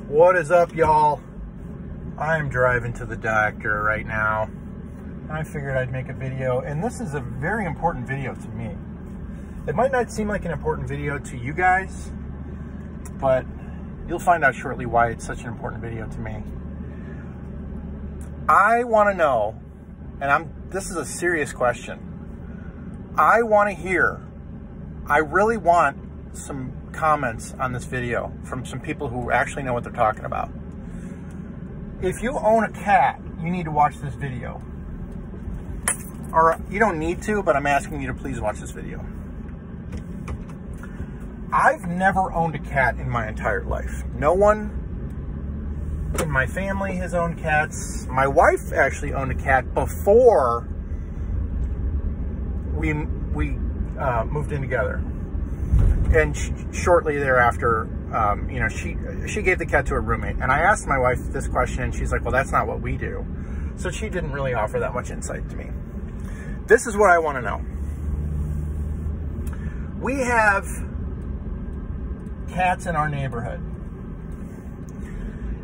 What is up, y'all? I'm driving to the doctor right now. I figured I'd make a video, and this is a very important video to me. It might not seem like an important video to you guys, but you'll find out shortly why it's such an important video to me. I want to know, and this is a serious question. I want to hear, I really want some comments on this video from some people who actually know what they're talking about. If you own a cat, you need to watch this video. Or you don't need to, but I'm asking you to please watch this video. I've never owned a cat in my entire life. No one in my family has owned cats. My wife actually owned a cat before we moved in together. And shortly thereafter, you know, she gave the cat to a roommate. And I asked my wife this question, and she's like, well, that's not what we do. So she didn't really offer that much insight to me. This is what I want to know. We have cats in our neighborhood.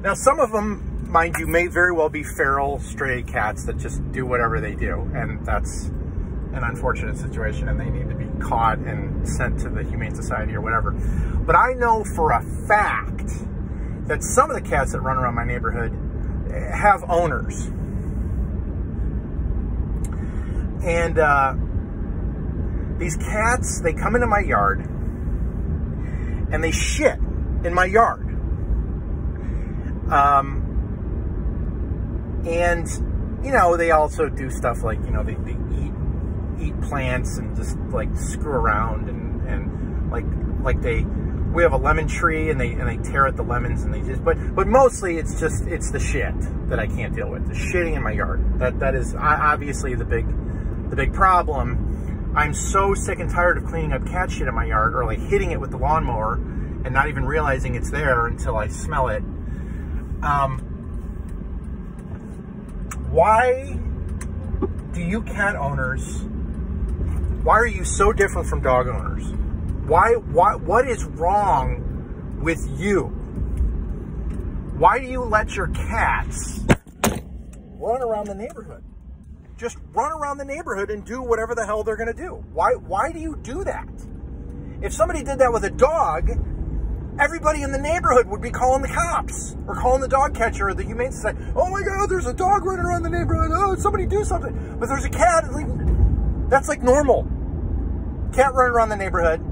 Now, some of them, mind you, may very well be feral, stray cats that just do whatever they do. And that's an unfortunate situation, and they need to be caught and sent to the Humane Society or whatever. But I know for a fact that some of the cats that run around my neighborhood have owners. And these cats, they come into my yard and they shit in my yard. And, you know, they also do stuff like, you know, they eat plants and just like screw around and we have a lemon tree and they tear at the lemons and they just, but mostly it's the shit that I can't deal with. The shitting in my yard. That is obviously the big problem. I'm so sick and tired of cleaning up cat shit in my yard, or like hitting it with the lawnmower and not even realizing it's there until I smell it. Why do you cat owners, why are you so different from dog owners? What is wrong with you? Why do you let your cats run around the neighborhood? Just run around the neighborhood and do whatever the hell they're gonna do. Why do you do that? If somebody did that with a dog, everybody in the neighborhood would be calling the cops or calling the dog catcher or the Humane Society. Oh my God, there's a dog running around the neighborhood. Oh, somebody do something. But there's a cat. That's like normal. Cat running around the neighborhood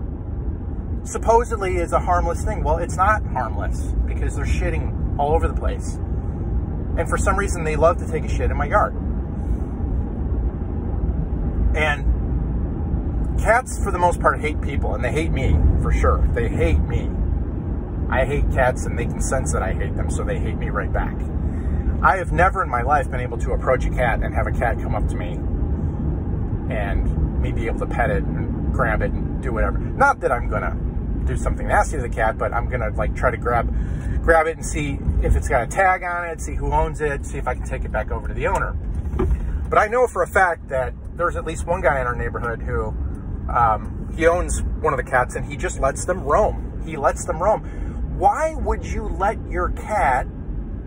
supposedly is a harmless thing. Well, it's not harmless because they're shitting all over the place. And for some reason, they love to take a shit in my yard. And cats, for the most part, hate people, and they hate me, for sure. They hate me. I hate cats, and they can sense that I hate them, so they hate me right back. I have never in my life been able to approach a cat and have a cat come up to me and me be able to pet it and grab it and do whatever. Not that I'm going to do something nasty to the cat, but I'm going to like try to grab it and see if it's got a tag on it, see who owns it, see if I can take it back over to the owner. But I know for a fact that there's at least one guy in our neighborhood who, he owns one of the cats and he just lets them roam. He lets them roam. Why would you let your cat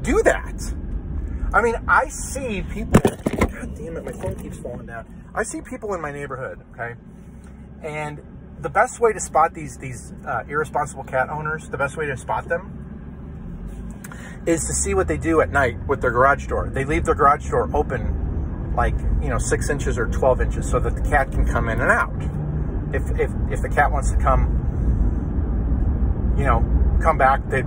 do that? I mean, I see people, God damn it, my phone keeps falling down. I see people in my neighborhood, okay? And the best way to spot these irresponsible cat owners, the best way to spot them is to see what they do at night with their garage door. They leave their garage door open like, you know, 6 inches or 12 inches so that the cat can come in and out. If the cat wants to come, you know, come back, the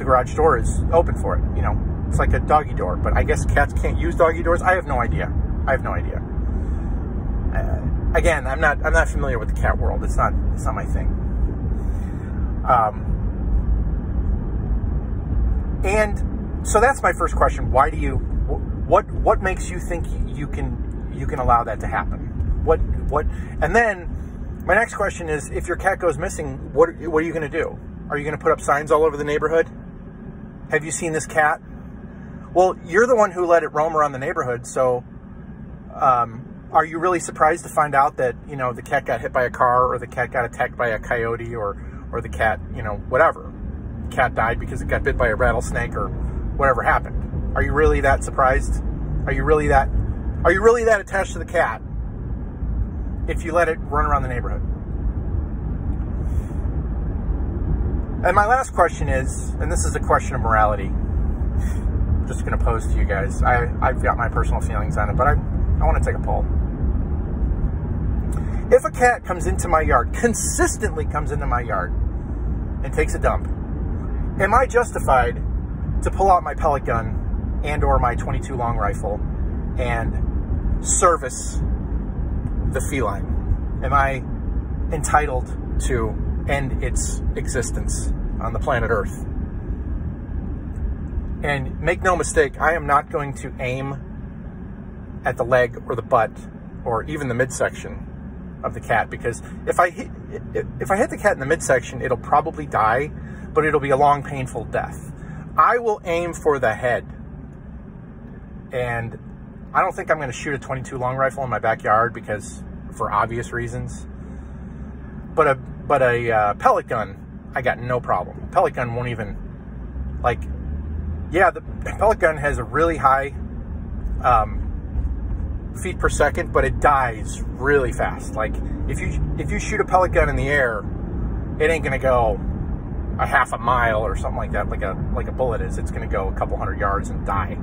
garage door is open for it. You know, it's like a doggy door, but I guess cats can't use doggy doors. I have no idea. Again, I'm not familiar with the cat world. It's not my thing. And so that's my first question. Why do you, what makes you think you can allow that to happen? And then my next question is, if your cat goes missing, what are you going to do? Are you going to put up signs all over the neighborhood? Have you seen this cat? Well, you're the one who let it roam around the neighborhood, so are you really surprised to find out that, you know, the cat got hit by a car, or the cat got attacked by a coyote, or the cat, you know, whatever? cat died because it got bit by a rattlesnake or whatever happened. Are you really that surprised? Are you really that attached to the cat if you let it run around the neighborhood? And my last question is, and this is a question of morality, I'm just going to pose to you guys. I've got my personal feelings on it, but I want to take a poll. If a cat comes into my yard, consistently comes into my yard and takes a dump, am I justified to pull out my pellet gun and or my .22 long rifle and service the feline? Am I entitled to end its existence on the planet Earth? And make no mistake, I am not going to aim at the leg or the butt or even the midsection of the cat, because if I hit the cat in the midsection, it'll probably die, but it'll be a long, painful death. I will aim for the head. And I don't think I'm going to shoot a .22 long rifle in my backyard because for obvious reasons. But a pellet gun, I got no problem. Pellet gun won't even, like, yeah, the pellet gun has a really high feet per second, but it dies really fast. Like if you shoot a pellet gun in the air, it ain't gonna go a half a mile or something like that, like a bullet is. It's gonna go a couple 100 yards and die,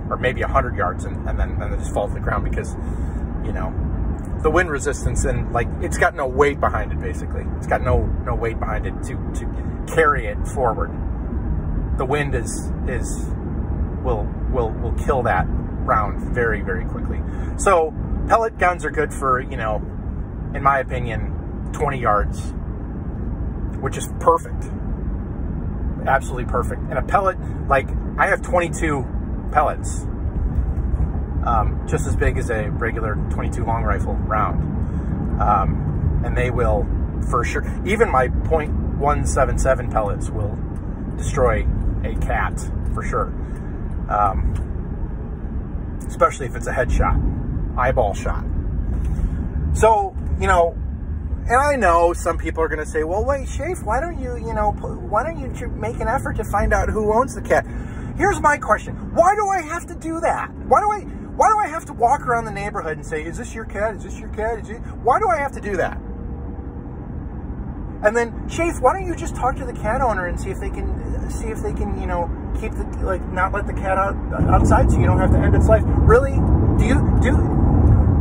or maybe 100 yards and then just fall to the ground because, you know, the wind resistance, and like it's got no weight behind it. Basically, it's got no weight behind it to carry it forward. The wind will kill that round very, very quickly. So pellet guns are good for, you know, in my opinion, 20 yards, which is perfect. Absolutely perfect. And a pellet, like I have 22 pellets, just as big as a regular .22 long rifle round. And they will, for sure, even my .177 pellets will destroy a cat, for sure. Especially if it's a headshot, eyeball shot. So, you know, and I know some people are going to say, well, wait, Shafe, why don't you make an effort to find out who owns the cat? Here's my question. Why do I have to do that? Why do I have to walk around the neighborhood and say, is this your cat? Is this your cat? Why do I have to do that? And then, Shafe, why don't you just talk to the cat owner and see if they can, you know, keep the, like, not let the cat outside so you don't have to end its life? Really?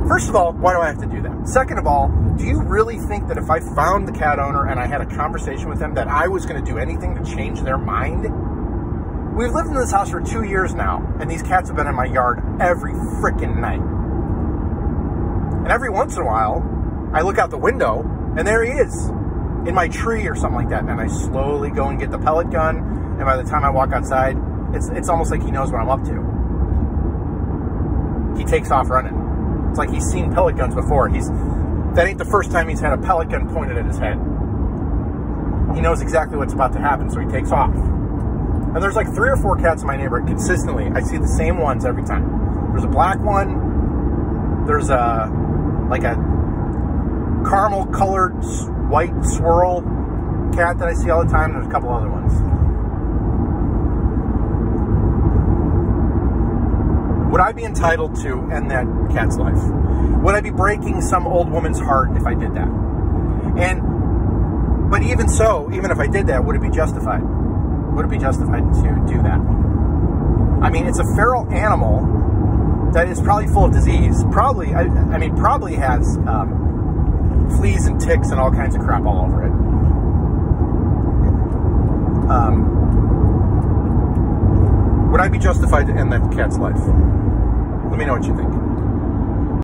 First of all, why do I have to do that? Second of all, do you really think that if I found the cat owner and I had a conversation with them that I was going to do anything to change their mind? We've lived in this house for 2 years now, and these cats have been in my yard every freaking night. And every once in a while, I look out the window, and there he is, in my tree or something like that, and I slowly go and get the pellet gun, and by the time I walk outside, it's almost like he knows what I'm up to. He takes off running. It's like he's seen pellet guns before. That ain't the first time he's had a pellet gun pointed at his head. He knows exactly what's about to happen, so he takes off. And there's like 3 or 4 cats in my neighborhood consistently. I see the same ones every time. There's a black one. There's like a caramel colored white swirl cat that I see all the time. There's a couple other ones. Would I be entitled to end that cat's life? Would I be breaking some old woman's heart if I did that? But even so, even if I did that, would it be justified? Would it be justified to do that? I mean, it's a feral animal that is probably full of disease. Probably has fleas and ticks and all kinds of crap all over it. Would I be justified to end that cat's life? Let me know what you think.